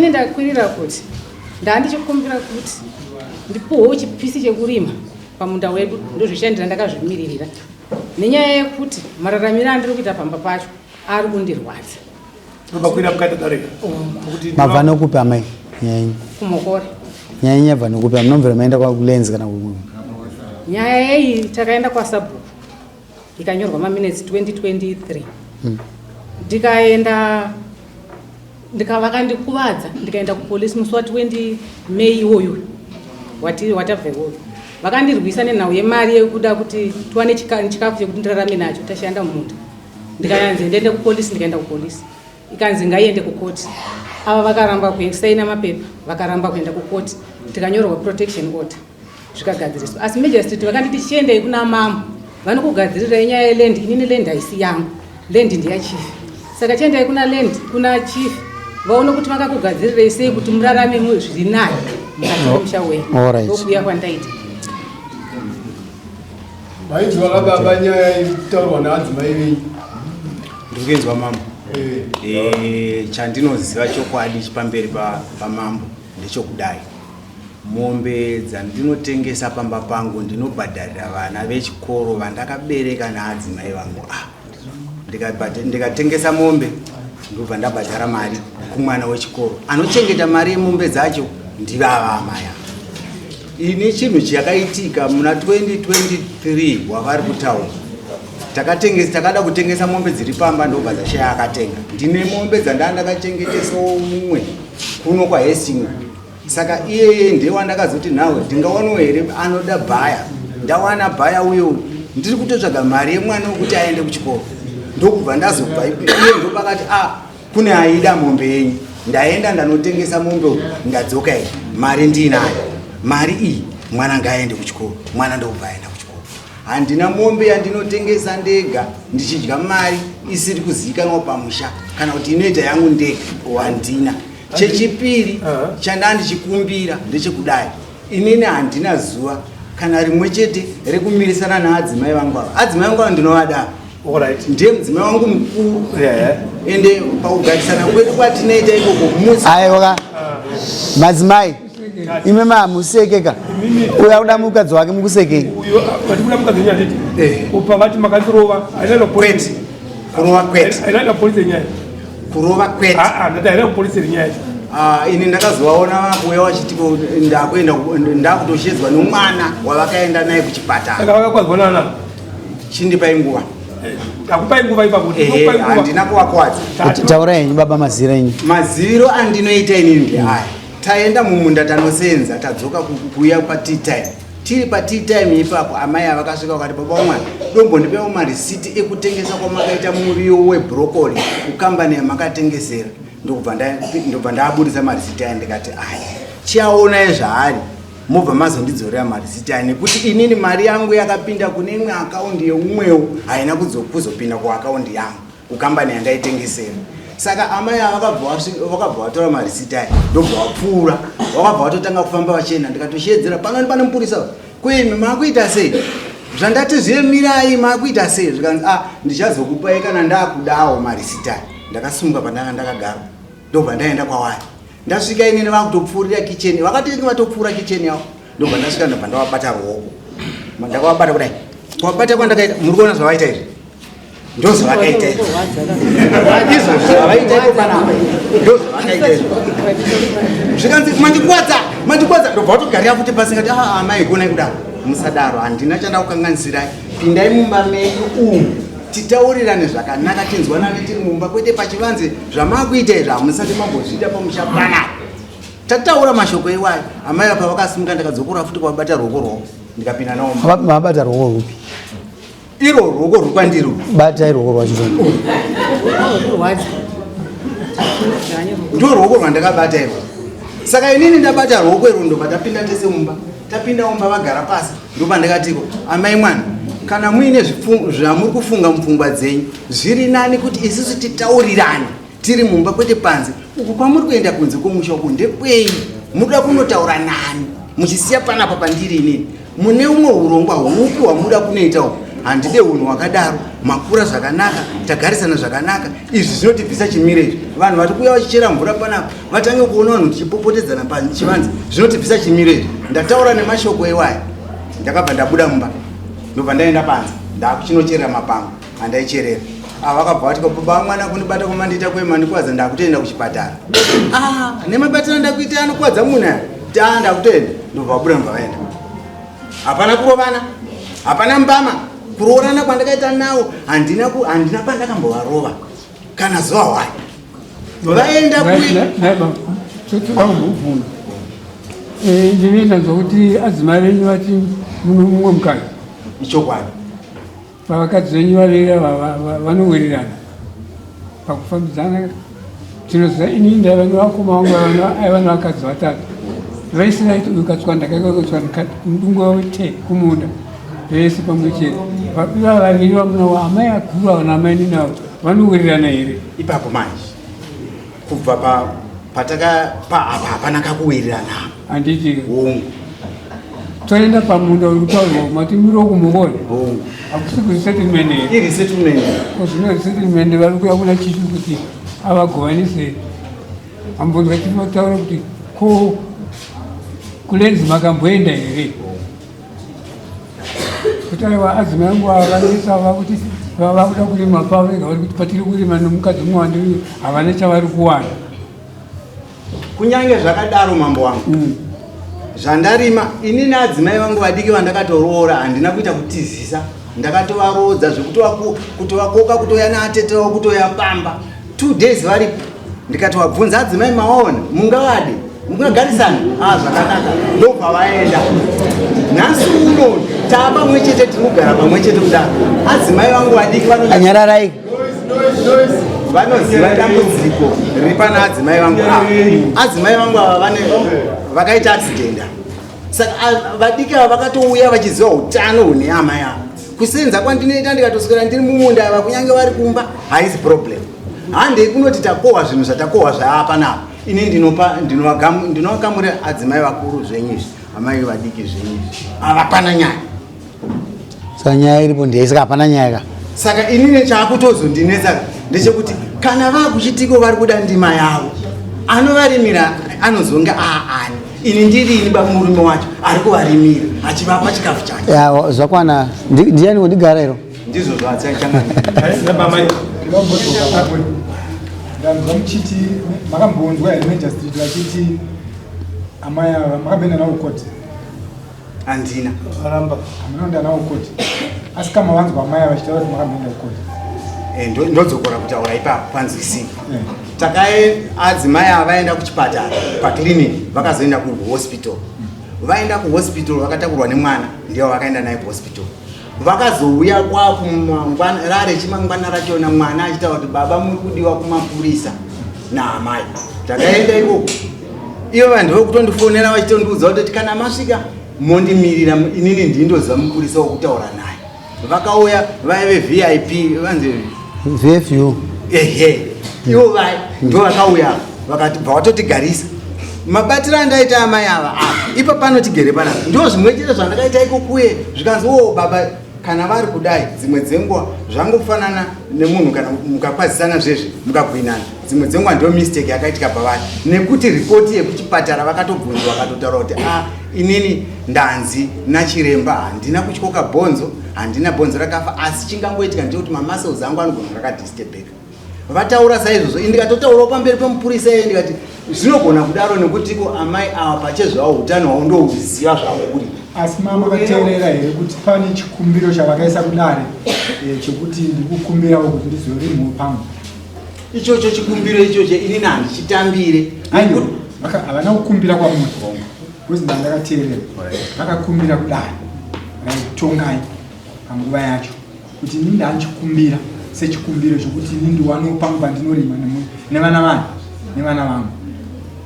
inini ndakwirira kuti ndandichikumbira kuti ndipuhwewo chipisi chekurima pamunda wedu ndozvishandira ndakazvimiririra nenyaya yekuti mararamiro andiri kuita pamba pacho ari kundirwadza. Mabva nokupi amai nyaya kumokore nyaya yabva nokupi munomvera maenda kwakulenzi kana nyaya iyi takaenda kwasabhuku ikanyorwa maminutes 2023 ndikaenda vakandikuvadza ndikaenda kupolisi musi wa20 May iwoyo watabva iwoyo vakandirwisa nenhau yemari yekuda kuti tiwane chikafu chekuti ndirarame nacho tashanda mumunda ndikanzi ndiende kupolisi ndikaenda kupolisi ikanzi ngaiende kukoti ava vakaramba kusaina mapepa vakaramba kuenda kukoti tikanyorwa protection order zvikagadziriswa asi Majesty vakanditi chiendei kuna mama vanokugadzirira inyaya yeland inini land haisi yangu land ndiyachief saka chiendei kuna chief vaone kuti vakakugadzirirei sei kuti murarame zviri naye mukati memusha wenyu ndokuuya kwandaita. Maizwa baba nyaya itaurwa naadzimai venyu ndikenzwa mambo chandinoziva chokwadi chipamberi pamambo ndechokudai mombe dzandinotengesa pamba pangu ndinobhadharira vana vechikoro vandakabereka naadzimai vangu ndikatengesa mombe ndobva ndabhadhara mari kumwana wechikoro anochengeta mari yemombe dzacho ndivava amaya. Ini chinhu chakaitika muna 2023 wavari kutaura takada kutengesa mombe dziri pamba ndobva dzashaya akatenga. Ndine mombe dzandakachengetesawo mumwe kuno kwaHesingo saka iyeye ndewandakazoti nawe ndingawanawo here anoda bhaya ndawana bhaya uyo ndiri kutotsvaga mari yemwana wekuti aende kuchikoro ndokubva ndazobva iye ndopakati kune aida mombe yenyu ndaenda ndanotengesa mombe ndadzoka iyi mari ndinayo mari iyi mwana ngaaende kuchikoro mwana ndobva aenda kuchikoro. Handina mombe yandinotengesa ndega ndichidya mari isiri kuzivikanwa pamusha kana kuti inoita yangu ndega wandina. Chechipiri chandandichikumbira ndechekudai inini handina zuva kana rimwe chete rekumirisana naadzimai vangu ava. Adzimai vangu ava ndinovada ndiye mudzimai wangu mukuru ende pakugarisana kwedu kwatinoita ikoko musi aiwa madzimai ime mamusekeka uya uda mukadzi wake mukusekei uyo patikuda mukadzi nyaya tete upangati makandirova ainaenda kwete kurova kwete ainaenda polisi nyaya kurova kwete ndati ainaenda polisi nyaya ini ndakazovaona vakuuya vachitiko ndakutoshedzwa nomwana wavakaenda naye kuchipatara saka vakakwadzwa nana chindipai nguva akupai nguva ipakuti handina kuvakwadzwa. Taurai henyu baba maziro enyu. Maziro andinoita inini ndehaya taenda mumunda tanosenza tadzoka kuuya patea time tiri patea time ipapo amai avakasvika vakati baba mwana dombondipewo marisiti ekutengesa kwamakaita muriwo webrokoli kukambani yamakatengesera ndobva ndaabudisa marisiti aya ndikati chiaona zvaari mobva mazondidzorera marisiti aya nekuti inini mari yangu yakapinda kune imwe akaundi yeumwewo haina kuzopinda kuakaundi yangu kukambani yandaitengesera. Saka amai vakabva vatora marisiti aya ndobva vapfuura vakabva vatotanga kufamba vachienda ndikatoshedzera panoni pane mupurisa kwemi makuita sei zvandati zvemirai makuita sei zvikanzi ndichazokupai kana ndakudawo marisiti aya. Ndakasimuka pandanga ndakagara ndobva ndaenda kwavari ndasvika inini vakutopfuurira kicheni vakati vatopfuura kicheni yavo ndobva ndasvika ndobva ndavabata ruoko ndakavabata kudai kuwabata kwandakaita muri kuona zvavaita izvi ndozvavakaita izvi izvo zvavaita ipo panapa ndozvavakaita izvi zvikanzi mandikwadza ndobva vatogarira futi pasi ngati amai gonai kudaro musadaro handina chandakukanganisirai pindai mumba menyu umu titaurirane zvakanaka tinzwanane tiri mumba kwete pachivanze zvamakuita izvi hamusati mambozviita pamusha panapa tataura mashoko iwayo. Amai apa vakasimuka ndakadzokora futi kwabata ruoko rwavo ndikapinda nawo mabata ruoko rupi iro ruoko rwekwandiro bata ruoko rwacho ndo ruoko rwandakabata iro. Saka inini ndabata ruoko iro ndobva tapinda tese mumba tapinda mumba vagara pasi ndopa ndakatiko amai mwana kana muine zvamuri kufunga mupfungwa dzenyu zviri nani kuti isusu titaurirane tiri mumba kwete panze uku kwamuri kuenda kunze kwomusha uku ndekwei muda kunotaura nani muchisiya panapa pandiri inini mune umwe urongwa hupi hwamuda kunoitawo handide unhu hwakadaro, makura zvakanaka, tagarisana zvakanaka. Izvi zvinotibvisa chimiro izvi. Vanhu vari kuuya vachichera mvura panapa vatange kuona vanhu tichipopotedzana pachivanze, zvinotibvisa chimiro izvi. Ndataura nemashoko ewaya, ndakabva ndabuda mumba, ndobva ndaenda panze ndakuchinocherera mapango andaicherera. Vakabva vati baba mwana kunibata kumandiita kwema ndikwaza ndakutoenda kuchipatara. Nemabatiro ndakuita anokwadza munhu aya. Ndakutoenda ndobva vabuda mumba vaenda. Hapana kurovana, hapana mbama, kuroorana kwandakaita nawo handina pandakambovarova kana zuva hwai. Vaenda ndinoita zvokuti adzimai venyu vati mumwe mukadzi ichokwadi vavakadzi venyu vaviri vanowirirana pakufambidzana. Tinoziva inini ndaiva nevakoma vangu aiva nevakadzi vatatu. Vese vaiti uyu katswa ndakaikakotswa mudungu te kumunda vese pamwe chete. Iva vaviri vamuna amai akuru ava naamai ninavo vanowirirana here? Ipapo manje kubva hapana kakuwirirana. Handiti toenda pamunda uri kutaurwa mati muri wokumukona hakusi kuresettlement here. Iresettlement zvino resettlement vari kuya kuna chitu kuti avagovanise. Ambonzwa chiti vataura kuti ko kulenzi makamboenda here kuti aiwa adzimai angu avanesa vakuti vakuda kurima pavo vega vari kuti patiri kurima nomukadzi mumwe wandiri havana chavari kuwana. Kunyange zvakadaro mambo wangu zvandarima inini adzimai vangu vadiki vandakatoroora handina kuita kutizisa, ndakatovarodza zvekutovakoka kutoya naatete wavo kutoya pamba 2 days varipo. Ndikatovabvunza adzimai maona mungavade mungagarisana zvakanaka ndobva vaenda. Nhasi uno taapamwe chete tinogara pamwe chete kudaro. Adzimai vangu vadiki anyararai vanoziva dambudziko riri pana adzimai vangu ava. Adzimai vangu ava vakaita accident. Saka vadiki ava vakatouya vachiziva utano hune amai ava. Kusenza kwandinoita ndikatoswera ndiri mumunda ava kunyange vari kumba haisi problem. Handei kunoti takohwa zvinhu zvatakohwa zvaapa navo. Ini ndinovakamurira adzimai vakuru zvenyizvi, amai vadiki zvenyizvi. Havapana nyaya. Saka nyaya iripo ndeisaka hapana nyaya. Saka inini chaakutozondinetsa ndechekuti kana vakuchitiko vari kuda ndima yavo, anovarimira anozonge aani. Ini ndirini murume wacho ari kuvarimira achivapa chikafu chake. Zvakwana ndiani kundigara iro? Ndizvo zvatsaichanga. ndanzwa muchiti makambonzwa here Majesty vachiti amai ava makapinda nawo koti? Handina. Hamuna kuenda nawo koti. Asi kama wanzwa amai ava vachitaura kuti makapinda koti. Ndodzokora kutaura ipapo panzwisini. Adzimai ava vaenda kuchipatara pakiliniki vakazoenda kuhospital. Vaenda kuhospital vakatakurwa nemwana ndiwo vakaenda naye kuhospital. Vakazouya rare chimangwana rachona mwana achitaura kuti baba muri kudiwa kumapurisa naamai. Takaenda ikoko. Ivo vanhu vokutondifonera vachitondiudza kuti kana masvika mondimirira inini ndindoziva mupurisa wokutaura naye. Vakauya vaive VIP vanzi VFU. Ivo vai ndo vakauya vakati bva watotigarisa. Mabatiro andaita amai ava ipa panotigere panapa ndo zvimwe chete zvandakaita ikokuye zvikanzi baba kana vari kudai dzimwe dzenguva zvangofanana nemunhu kana mukakwazisana zvezvi mukabwinana dzimwe dzenguva ndio mistake yakaitika pavari nekuti ripoti yekuchipatara vakatobvunzwa vakatotaura kuti inini ndanzi nachiremba handina kutyoka bhonzo handina bhonzo rakafa asi chingangoitika ndekuti mamuscles angu anogona rakadisturbeka. Vataura saizvozvo indikatotaurawo pamberi pemupurisa iye ndikati zvinogona kudaro nekutiko amai ava pachezvavo utano hwavo ndouziva zvavo kuri. Asi mama vakateerera here kuti pane chikumbiro chavakaisa kudare chekuti ndikukumbirawo kuti ndizorimwe pangu? Ichocho chikumbiro ichocho inini handichitambire. Havana kukumbira kwamunhu wangu kuzi ndandakateerera vakakumbira kudare tongai panguva yacho kuti inini ndandichikumbira sechikumbiro chokuti inini ndiwanewo pangu pandinorima nevana vangu.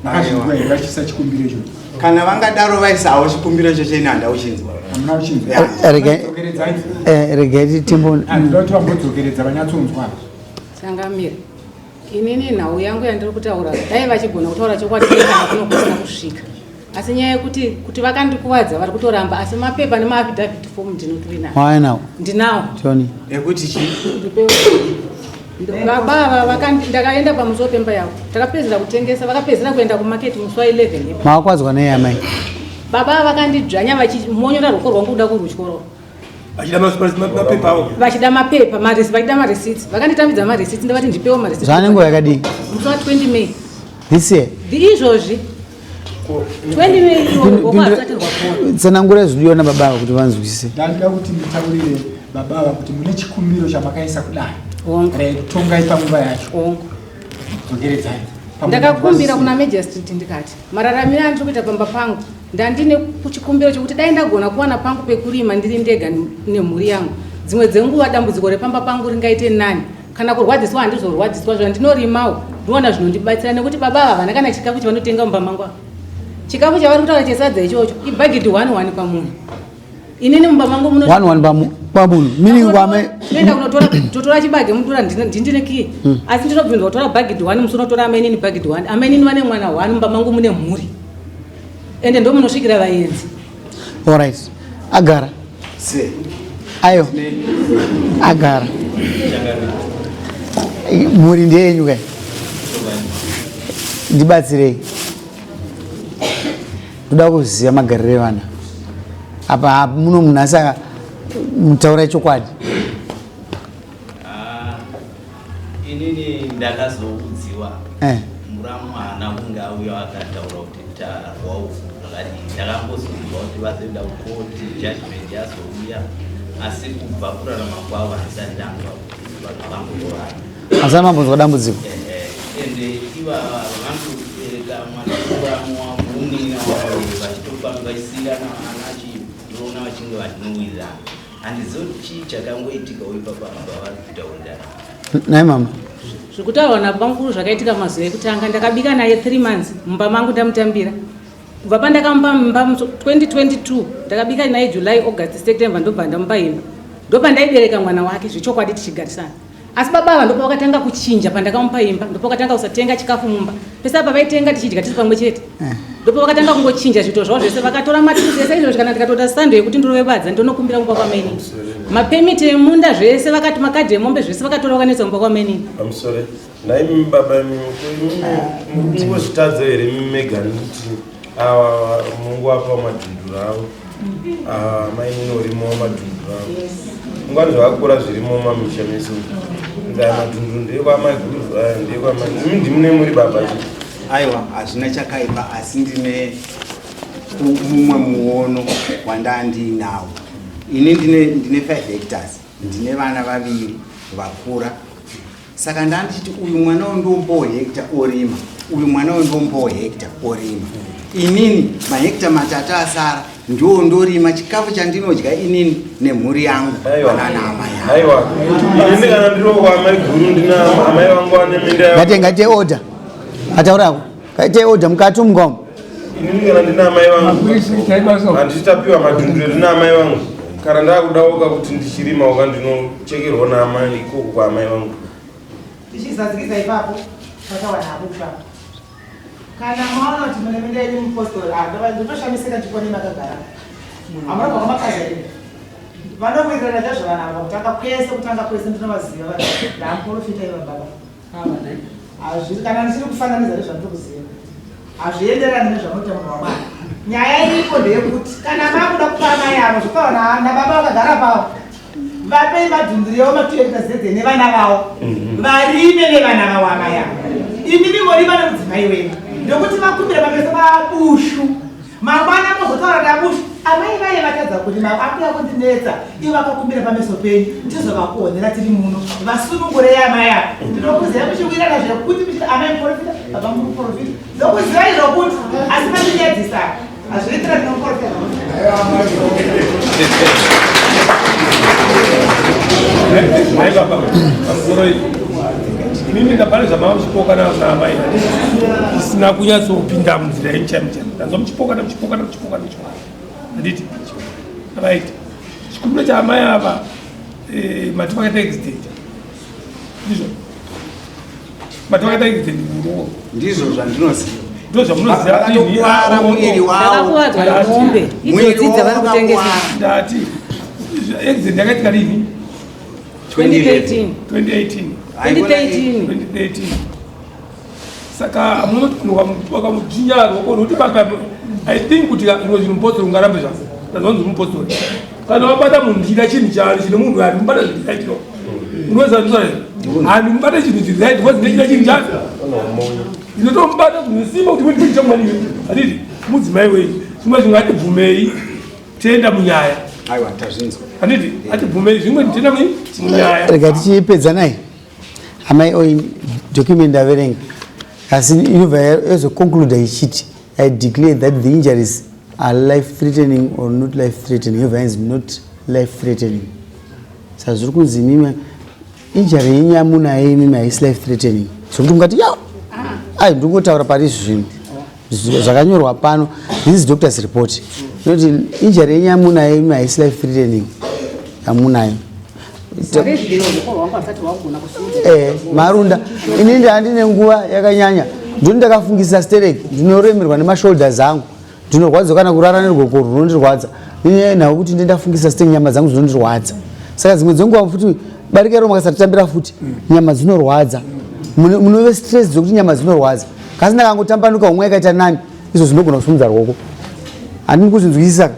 Makazvinzwa here vachisa chikumbiro ichocho? Kana vangadaro vaisawo chikumbiro ichocho ini handauchinzwa. Hamuna kuchinzwa? Regai timbo. Handinoda kuti vambodzokeredza vanyatsonzwa. Sangamira. Inini nhau yangu yandiri kutaura dai vachigona kutaura chokwadi kana kuno kusina kusvika. asi nyaya yekuti vakandikuwadza vari kutoramba asi mapepa nemaafidhavhiti fomu ndinotori Waya nawo. ndinawo Tony. ekuti chi baba ndakaenda pamusuwo pemba yavo takapedzera kutengesa vakapedzera kuenda kumaketi musi wa 11 Makakwadzwa nei amai? baba vakandidzvanya vachimonyora ruoko rwangu kuda kurutyoro vachida mapepa vachida marecits vakanditambidza marecits ndavati ndipewo marecits Zvane nguva yakadii? musi wa 20 May This year. izvozvi 20 May iwo asati rwapona Tsanangura zvidiona baba kuti vanzwisise. Ndanoda kuti mutaurire baba kuti mune chikumbiro chamakaisa kudai. Ongo. Tongai panguva yacho. ongo Tongeredzai. ndakakumbira kuna Major Street ndikati mararamiro andiri kuita pamba pangu ndandine kuchikumbiro chekuti dai ndagona kuwana pangu pekurima ndiri ndega nemhuri yangu dzimwe dzenguva dambudziko repamba pangu ringaite nani kana kurwadziswa handizorwadziswa zvandinorimawo ndinoona zvinondibatsira nekuti baba ava havana kana chikafu chavanotenga mumba mangu chikafu chavari kutaura chesadza ichocho ibhagidhi 1 pamunhu inini mumba mangu muno 1 pamunhu meaning wame nenda kunotora chibage mudura ndindine kii asi ndinobvunzwa kutora bhagidhi 1 musi unotora amainini bhagidhi 1 amainini vane mwana 1 mumba mangu mune mhuri ende ndo munosvikira vaenzi. Alright. Agara. se Ayo. Agara. Mhuri ndeyenyu kai? Ndibatsirei. Ndoda kuziva magariro evana. Apa muno munhu asaka mutaura chokwadi. Inini ndakazoudziwa muramwana kunge auya akataura kuti tarwawo zvakadii ndakambozoudziwa kuti vazoenda kukoti judgment yazouya asi kubva kurarama kwavo handisati ndanga kuti vanobamborovana Asana mambonzwa dambudziko. ende ivava vandobereka mwana kuramo wamunina wavo vachitofamba vaisiyana vana vachiona vachinge vachinowirirana handizoti chii chakangoitika uipapa vari kutaurirana. Nai mama. Zvekutaurwa nabamukuru zvakaitika mazuva ekutanga ndakabika naye 3 months mumba mangu ndamutambira kubva pandakamupa mumba 2022 ndakabika naye July August September ndobva ndamupa imba ndopandaibereka mwana wake zvechokwadi tichigarisana asi baba ava ndopa vakatanga kuchinja pandakamupa imba ndopa vakatanga kusatenga chikafu mumba pese apa vaitenga tichidya tiri pamwe chete ndopa vakatanga kungochinja zvito zvavo zvese vakatora maturuzi ese izvozvo kana ndikatoda sando yekuti ndorove badza ndonokumbira kumba kwamainini mapemiti emunda zvese vakati makadhi emombe zvese vakatora vakanetsa kumba kwamainini. Amusore naimi baba mungozvitadza here mimegani kuti ava mungu apa madhunduru avo mainini urimo madhunduru avo ungani zvakakura zvirimo mamisha mese ndaa madhunduru ndeekwamaigurwa ndeekwamai ndimune muri baba aiwa hazvina chakaipa asi ndine mumwe muono wandandinawo ini ndine 5 hectares ndine vana vaviri vakura saka ndandichiti uyu mwana wendombowo hekta orima uyu mwana wendombowo hekta orima inini mahekta matatu asara ndo ndorima chikafu chandinodya inini nemhuri yangu vananama yangu. aiwa ini kana ndirokwamai guru ndina amai vangu vane minda Ngate order. Ataurako. Ngate order mukati umgomo. inini kana ndina amai vangu handitapiwa madhunduru ndina amai vangu kana ndakudauka kuti ndichirima waka ndinochekerwa naamai ikoko kwaamai vangu tichizadzikisa ipapo pakawana abuka kana maona kuti mune minda yenyu mupostori ndinoshamisika ndikone makagara amunobva kwamakaza ine vanokuitirana zvazvo vana ava kutanga kwese ndinovaziva ndamuprofita iva baba kana ndichiri kufananiza nezvandiri kuziva hazvienderani nezvanoita munhu wamwana nyaya iripo ndeyekuti kana makuda kupa amai avo zvokaona nababa vakagara pavo vapei madhundurirewo matuekita zedze nevana vavo varime nevana vavo amai avo imimi morima nemudzimai wenyu ndokuti vakumbira pameso pabushu mangwana mozotaura dabushu amai vaye vatadza kuti akuya kundinetsa ivo vakakumbira pameso penyu ndizovakuonera tiri muno vasunungurei amai avo ndinokuziva muchiwirana zvekuti amai muprofita baba muprofita ndokuziva izvokuti asi vandinyadzisa hazviitira ndinoprofita mimi ndapane zvamauchipoka naamai isina kunyatsopinda munzira yemuchaimuchai ndanzomuchipoka handiti right chikumbiro chaamai ava mati vakaita extent ndizvo mati vakaita extent muruo ndizvo zvandinoziva Vakatokuvara mwiri wavo. Ndakakuwadzwa nemombe. Idzodzi vari kutengesa. Ndati exit yakaita lini? 2018. 2018. Saka wakamujinyaro kuti I think kuti inozvi mupostori ungarambe zvako. Ndazonzi mupostori. Kana wabata munhu chida chinhu chaari chine munhu ari mubata zvinhu chaitiro. Unoza ndizvo here? Handi mubata chinhu chiri right because ndechida chinhu chake. Ndinotomubata kusimba kuti kuti chamwaniwe. Handiti mudzimai wenyu. Zvimwe zvingati bvumei tienda munyaya. Aiwa tazvinzwa. Handiti atibvumei zvimwe tienda munyaya. Rega tichipedza naye. Amai oi document averenga. Asi inobva yazoconcluda ichiti I declare that the injuries are life-threatening or not life-threatening. However, is not life-threatening. So, zviri kunzi mimi injury yenyu yamunayo mimi haisi life-threatening. So, kuti mungati yawo ai ndingotaura parizvo zvinhu zvakanyorwa pano. This is doctor's report. Noti injury yenyu yamunayo mimi haisi life-threatening. Yamunayo. Marunda inini handine nguva yakanyanya ndini ndakafungisisa stereki ndinoremerwa nemashoulders angu ndinorwadza kana kurara nerwoko runondirwadza nyenhau kuti ndindafungisisa stereki nyama dzangu dzinondirwadza saka dzimwe dzenguva futi barikero makasatitambira futi nyama dzinorwadza munove stress dzokuti nyama dzinorwadza kasi ndakangotambanuka umwe yakaita nani izvo zvinogona kusimudza rwoko handini kuzvinzwisisa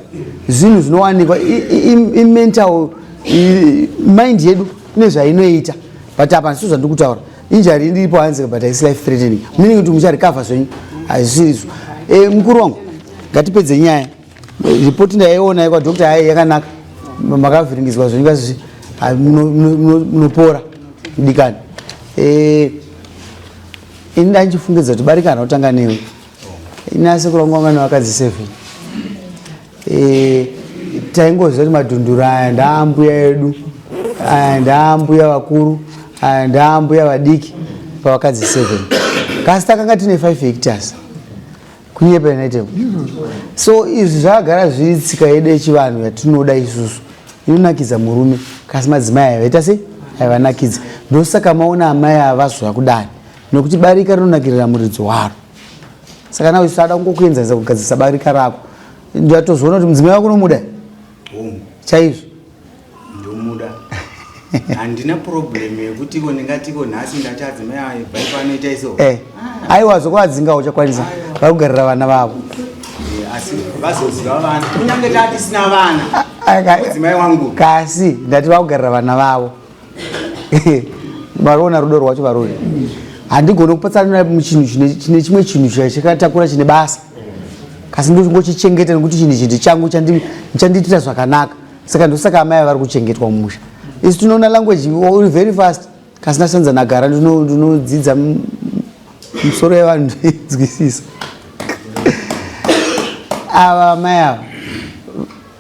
zvinhu zvinowanikwa imental mind yedu nezvainoita but apa ndisvo zvandiri kutaura injury iripo hanzi but haisi life threatening meaning kuti mucharecover zvenyu hazvisizvo. Mukuru wangu ngatipedze nyaya ripoti ndaiona kwadokta hai yakanaka makavhiringidzwa zvenyu kwazvizvi munopora dikani. Ini ndandichifungidza kuti barikana kutanga newe inasekuru wangu vangana vakadzi 7 taingoziva kuti madhunduru aya ndaambuya edu aya ndaambuya vakuru aya ndaambuya vadiki pavakadzi 7 kasi takanga tine 5 hectares kunyepa United. So izvi zvagara zviri tsika yedu yechivanhu yatinoda isusu inonakidza murume kasi madzimai aya vaita sei aivanakidza ndosaka maona amai ava zvakudai nokuti barika rinonakirira muridzi waro saka nawe sada kungokuenzanisa kugadzisa barika rako ndatozoona kuti mudzimai wako unomuda chaizvo ndomuda handina problem yekutiko ndingatiko nhasi ndachadzimai vaifanoita iso aiwa zvokuadzinga uchakwanisa vakugarira vana vavo asi vazoziva vana kunyange tatisina vana mudzimai wangu kasi ndati vakugarira vana vavo variona rudo rwacho varori handigoni kupatsana muchinhu chine chimwe chinhu chakatakura chine basa kasi ndochingochichengeta nekuti chinhu chindi changu chanditira zvakanaka saka ndosaka amai vari kuchengetwa mumusha. Isi tinoona language uri very fast kasi nasanza nagara ndinodzidza musoro yevanhu ndoinzwisisa. Ava amai ava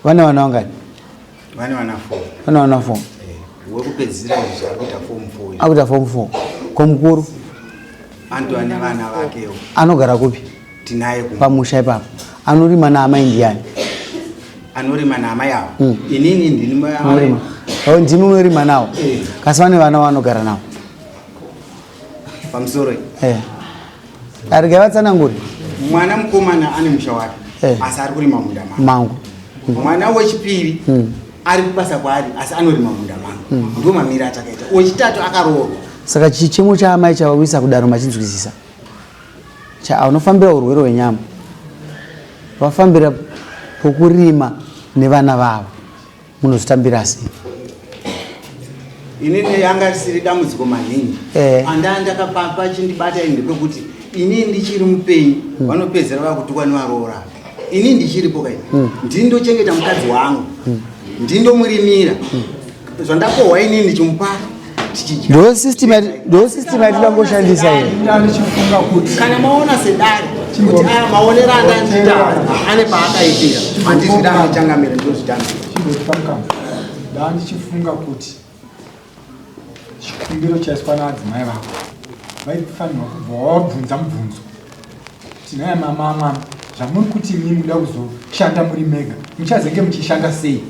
vane vana vangani? Vane vana 4. Vane vana 4. Wekupedzisira izvi akuita form 4. Akuita form 4. Komukuru antu ane vana vakewo. Anogara kupi? Tinaye pamusha ipapo. Anorima naamai ndiani? Anorima naamai avo. Inini ndini anorima. Ndimi unorima nawo. Kasi vane vana vanogara nawo. Pamusoro. Arige vatsananguri. Mwana mukomana ane musha wake. Asi ari kurima munda mangu. Mwana wechipiri ari kubasa kwaari asi anorima munda mangu. Ndo mamira atakaita. Wechitatu akaroorwa. Saka chichemo chaamai chavawisa kudaro machinzwisisa. Unofambira urwere hwenyama. Vafambira pokurima nevana vavo. Munozvitambira sei? Inini yanga risiri dambudziko maningi. Ndakapapa chindibata ndepekuti inini ndichiri mupenyu vanopedzera vakutukwa nevaroora. Inini ndichiripo kai. Ndindochengeta mukadzi wangu. Ndindomurimira. Zvandakohwa inini ndichimupa. Ndo system yatidangoshandisa here. Ndichifunga kuti kana maona sedare kuti aya maonera andandiita ane paakaitira handizvida kuchangamira ndozvitangira ndichifunga kuti chikumbiro chaiswa navadzimai vako vaifanirwa kubva wabvunza mubvunzo tinaya mama zvamuri kuti mimi muda kuzoshanda muri mega muchazenge muchishanda sei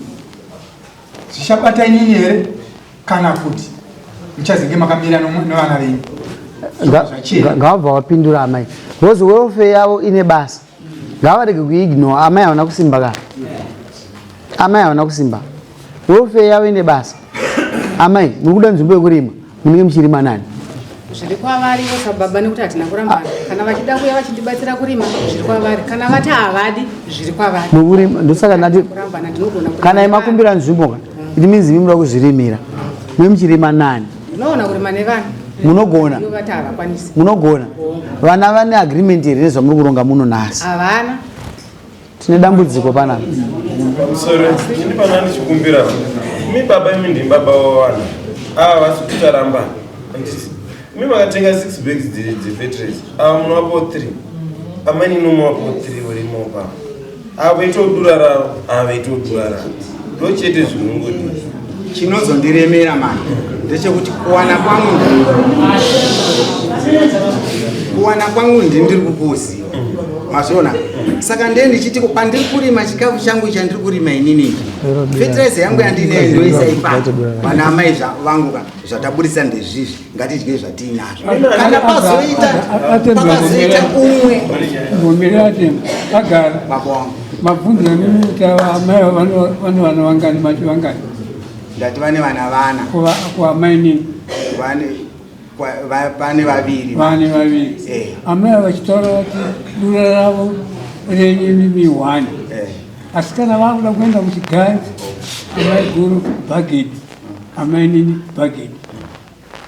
zvichabata inini here kana kuti muchazenge makamira nevana venyu ngavabva wapindura amai because welfare yavo ine basa ngavarege kuignore amai havana kusimba kana amai havana kusimba welfare yavo ine basa amai muri kuda nzvimbo yekurima munenge muchirima nani zviri kwavari sababa nekuti hatina kurambana kana vachida kuya vachindibatsira kurima zviri kwavari kana vati havadi zviri kwavari mukurima ndosaka ndati kurambana ndinogona kana imakumbira nzvimbo ka it means imi muda kuzvirimira mune muchirima nani ndinoona kurima nevana munogona ivo vati havakwanisi munogona vana vane agreement here nezvamuri kuronga muno nhasi havana tine dambudziko panapa sorry ini pana ndichikumbira mi baba imi ndi baba wawana ava vasi kutaramba mi makatenga 6 bags dzepetres ava munovapo 3 amani nomuvapo 3 urimopa ava veitodurara ava veitodurara ndo chete zvinongodi chinozondiremera mani ndechekuti kuwana kwangu ndiri kukuziva mazviona saka ndiye ndichiti pandiri kurima chikafu changu chandiri kurima inini fetiraiza yangu yandineyo ndoisa ipapo vana amai vangu zvataburisa ndezvizvi ngatidye zvatiinazvo kana pazoita umwe ngomirati agara baba wangu mabvunzo nemita amai vano vana vangani macho vangani ndati vane vana kuamai nini pane vaviri amai vachitaura kuti dura ravo renye 1 asi kana vakuda kuenda kuchigari amai guru bhageti amai nini bhageti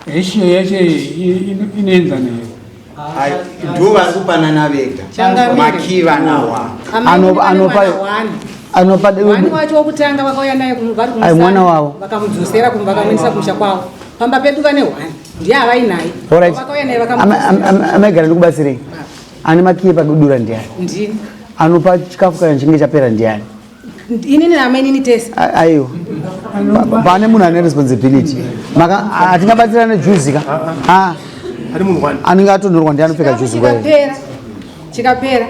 ratio yacho inoenza neyo ndo vari kupanana vega makiva nawa anopa wani wacho wokutanga vakauya naye vari mwana wavo vakamudzosera vakamuendesa kumusha kwavo pamba pedu vane 1 ndiye havainaye vakauya naye amaigara ndikubatsirei ane makiye pakudura ndiani ndini anopa chikafu kana chinge chapera ndiani inini namainini tese aiwa pane munhu ane responsibility hatingabatsirane juzi ka anenge atonhorwa ndi anopfeka juzi chikapera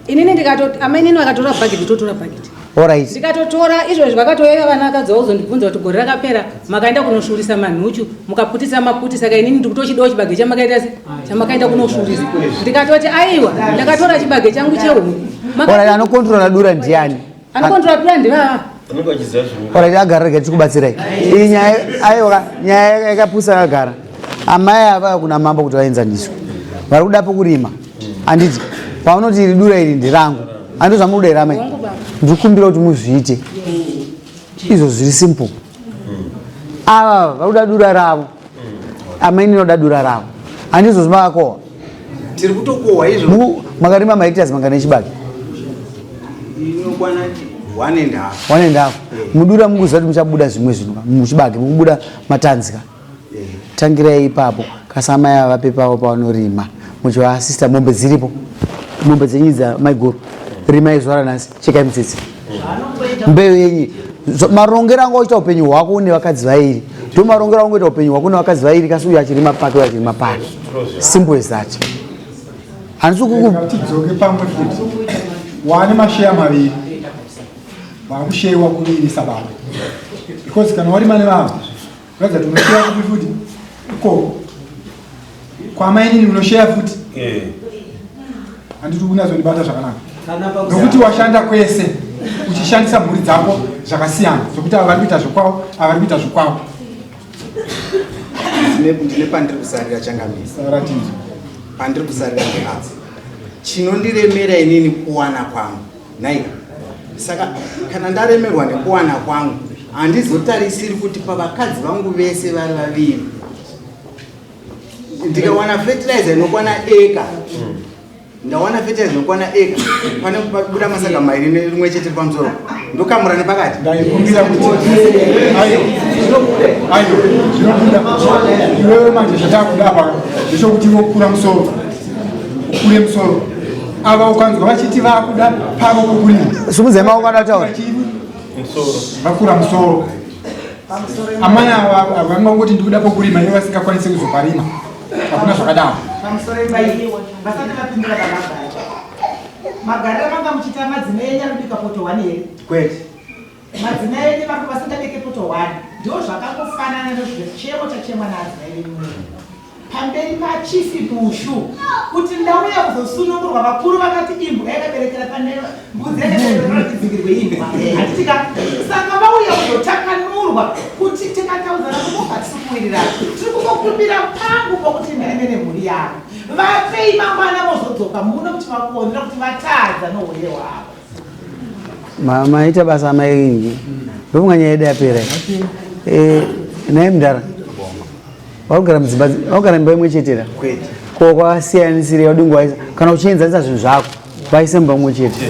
inini amainini vakatora bhageti totora bhageti alright ndikatotora izvozvo vakatoyeva vanakadzi vauzondibvunza kuti gore rakapera makaenda kunoshurisa manhuchu mukaputisa maputi saka inini ndikutochidawo chibage chamakaita se chamakaenda kunoshurisa ndikatoti aiwa ndakatora chibage changu chehuku alright anokontrola dura ndiani anokontrola dura ndivava alright agara rega tichikubatsirai iyi nyaya yakapusa akagara amai ava kuna mambo kuti vaenzaniswe vari kuda pokurima anditi paunoti iri dura iri ndirangu ando zvamunodaira amai ndikumbira kuti muzviite izvo zviri simple ava vakuda dura ravo amaini noda dura ravo handizvo zvimakakohwa tiri kutokohwa izvo makarima maitasi mangana echibage inokwana 1.5 mudura mukuziva kuti muchabuda zvimwe zvinhu muchibage mukubuda matanzika tangirai ipapo kasamai avape pavo pavanorima muchivaasista mombe dziripo mombe dzenyu dza maiguru rimai zuva ranhasi chekai mutsitsi mbeu yenyu marongero anga oita upenyu hwako nevakadzi vairi ndo marongero angoita upenyu hwako nevakadzi vairi kasi uyo achirima pake uyo achirima pake simple as that handisi tidzoke pamwe futi wane masheya maviri vakusheyiwa kuviri sababa because kana warima nevavo uratidza kuti unosheya kupi futi iko kwamainini unosheya futi handiti unazondibata zvakanaka nokuti washanda kwese uchishandisa mhuri dzako zvakasiyana zvokuti ava vari kuita zvokwavo ava vari kuita zvokwavo ndine pandiri kusarira changamisa pandiri kusarira ngehazi chinondiremera inini kuwana kwangu naika saka kana ndaremerwa nekuwana kwangu handizotarisiri kuti pavakadzi vangu vese vari vaviri ndikawana fertilizer inokwana eka ndawana fertilizer inokwana eka pane kubuda masaga mairi nerimwe chete pamusoro ndokamura nepakati ndaikumbira kuti ayo zvinobuda iwewe manje zvatakuda apa ndechekuti vokura musoro ukure musoro ava ukanzwa vachiti vakuda pavo pokurima sumudzai maoko adataura vakura musoro amai ava avangangoti ndikuda pokurima iwe vasingakwanisi kuzoparima hakuna zvakadaro vasati vapindira pamagara magariro manga muchiita madzimai enyu anobika poto 1 here kwete madzimai enyu vasingabeke poto 1 ndo zvakangofanana nezvechemo chachemwa naadzimai venyu pamberi pachifi Dushu kuti ndauya kuzosunungurwa vakuru vakati imbwa yakaberekera pane mbudzi yakaberekera kudzingirwe imbwa hatitika saka vauya kuzotakanurwa kuti tikataudzana kumoka tisikuwirira tiri kungokumbira pangu pokuti mhemene mhuri yavo vapei mangwana mozodzoka muno kuti vakuonera kuti vatadza nouye hwavo maita basa maingi ndovunganya yedu yapera naye mndara wakugara mudzimba wakugara mimba imwe chetera ko kwasiyanisire wadingo waisa kana uchienzanisa zvinhu zvako vaise mumba imwe chete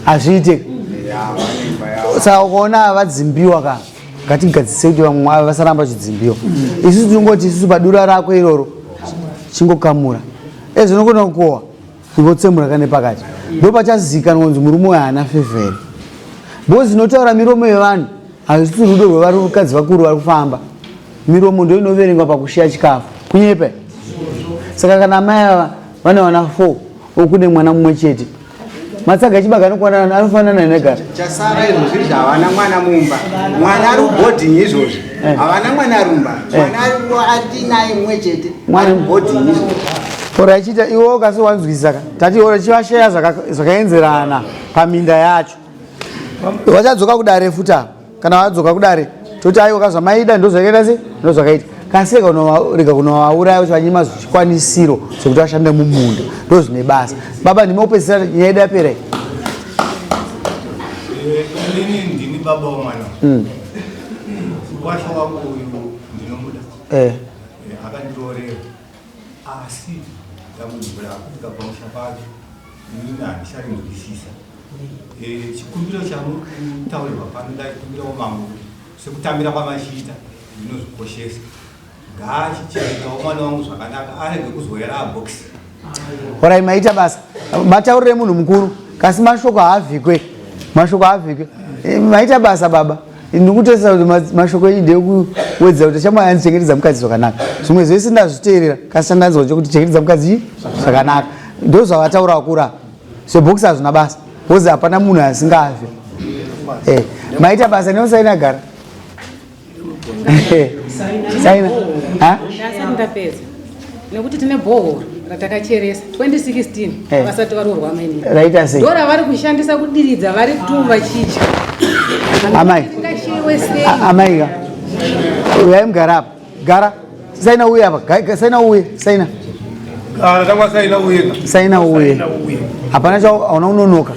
hazviite saka ukaona vadzimbiwa ka ngatigadzise kuti vamwe vasaramba vachidzimbiwa isusu tinongoti isusu padura rako iroro chingokamura ezvinogona kukohwa ingotsemura kane pakati ndo pachazivikanwa kunzi murume uyu haana fefere because zvinotaura miromo yevanhu hazvisi rudo rwevarikadzi vakuru vari kufamba miromo ndo inoverengwa pakushiya chikafu kunyepa saka kana amai ava vane vana 4 okune mwana mumwe chete matsaga achibaga anokuwanana anofanana negara chasara izvozvi havana mwana mumba mwana ari kubhodhingi izvozvi havana mwana rumba mwana atinaye mumwe chete mwana mubhodhingi izvozvi ora ichiita iwo kasi wanzwisaka tati ora chivasheya zvakaenzerana paminda yacho vachadzoka kudare futa kana vadzoka kudare toti aiwa kazvamaida ndo zvakaita se ndo zvakaita kasi rega kunovauraya kuti vanyima zvikwanisiro zvekuti vashande mumunda ndo zvine basa baba ndimopedzisira nyaya yedu yapera inini ndini baba wamwana washa wangu uyu ndinomuda akandiroorera asi ndamuvhura kufika pamusha pacho inini handicharinzwisisa chikumbiro chamuri kutaurirwa pano ndaikumbirawo mangu sekutambira pamashita ndinozvikoshesa ngaachichengetawo mwana wangu zvakanaka arege kuzoyera abhokisi orai maita basa mataurire munhu mukuru kasi mashoko haavhikwe maita basa baba ndikutesera kuti mashoko echi ndekuwedzera kuti chamayanzichengetedza mukadzi zvakanaka zvimwe zvese ndazviteerera kasi chandanzwa chokuti chengetedza mukadzi zvakanaka ndo zvavataura vakura sebhokisi hazvina basa kozi hapana munhu asingafe maita basa neosaina gara saina ndasati ndapedza nekuti tine bhohoro ratakacheresa 2016 vasati varoorwa maini raita sei ndora vari kushandisa kudiridza vari kutumba chicha amaika uyai mugara apa gara saina uye apa saina uye saina saina uye hapana chaona unonoka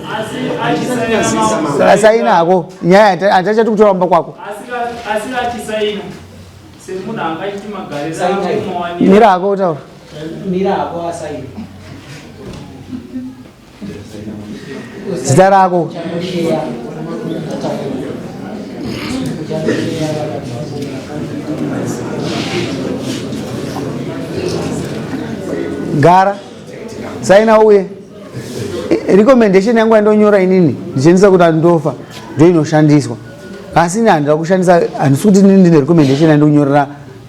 saina hako nyaya hatachati kutora mumba kwako mira hako utaura zita rako gara saina uye recommendation yangu andonyora inini ndichenisa kuti andofa ndo inoshandiswa asi ini handira kushandisa handisi kuti inini ndine recommendation andonyorera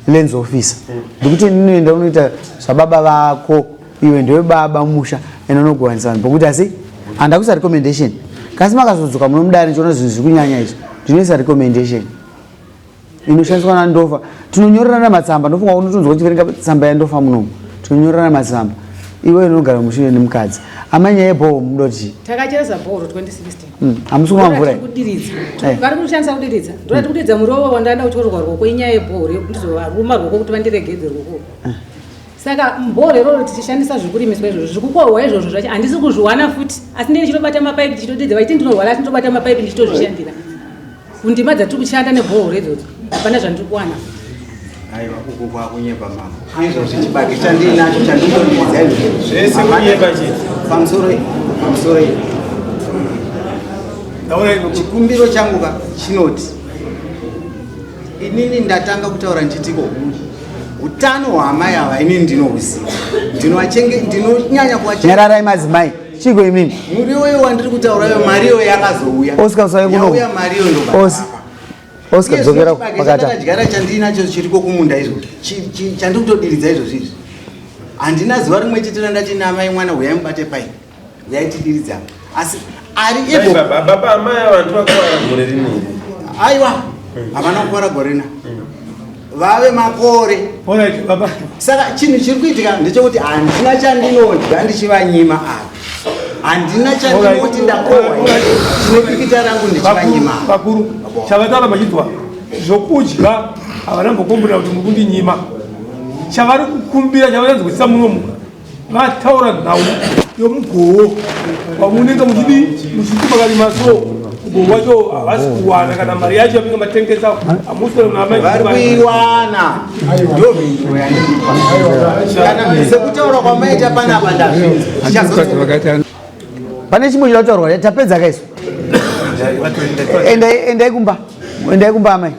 lens officer ndikuti inini enda unoita zvababa vako iwe ndewe baba musha ena unogwanisa vanhu pokuti asi handakuisa recommendation kasi makazodzoka munomudari ndichiona zvinhu zviri kunyanya izvo ndinoisa recommendation inoshandiswa nandofa tinonyorerana matsamba ndofunga unotonzwa kuchiverenga tsamba yandofa munomu tinonyorerana matsamba iwe inogara mushure nemukadzi amanyaya ebhoho mudoti takacheresa bhohoro 2016 hamusi kumwa mvura vari kushandisa kudiridza ndorati kudiridza murovo wandanda kuchorwa rwoko inyaya yebhohoro ndizoruma rwoko kuti vandiregedze rwoko saka bhohoro iroro tichishandisa zvikurimisa izvozvo zvikukohwa izvozvo zvacho handisi kuzviwana futi asi ndini chitobata mapaipi tichitodidza vaiti ndinorwara asi nditobata mapaipi ndichitozvishandira kundima dzatiri kushanda nebhohoro idzodzo hapana zvandiri kuwana aiwa uku kwakunyepa mama izvozvo chibage chandinacho chandinodidza zvese kunyepa chete pamusoro chikumbiro changu ka chinoti inini ndatanga kutaura nchitiko utano hwamai ava inini ndinohuziva ndinonyanya kunyararai madzimai chiko imini muriwo iwo wandiri kutaurayo mariyo yakazouya oscar mariyo Oscar dzokera pakata chakagara chandinacho chiriko kumunda izvo chandiri kutodiridza izvo zvizvi handina zuva rimwe chete randachina amai mwana uyai mubate pai uyai tidiridza asi ari baba amai vantu vakuwara gore rineri aiwa havana kukwara gore rina vave makore. Alright, baba. Saka chinhu chiri kuitika ndechekuti handina chandinodya ndichivanyima apa. Handina chandinoti ndakohwa chinopikita rangu ndichivanyima. Bakuru, chavatala machitwa zvokudya havanambokumbira kuti muri kundinyima. Chavari kukumbira chavanyanzi kuisa munomu vataura nhau yomugowo pamunenge muchiti makarima so mugowo wacho havasi kuwana kana mari yacho yamunenge matengesa vari kuiwana. Ndo mhinduro yandipa sekutaura kwamaita panapa ndazvinzi pane chimwe chinotaurwa tapedza kaiso endai kumba amai.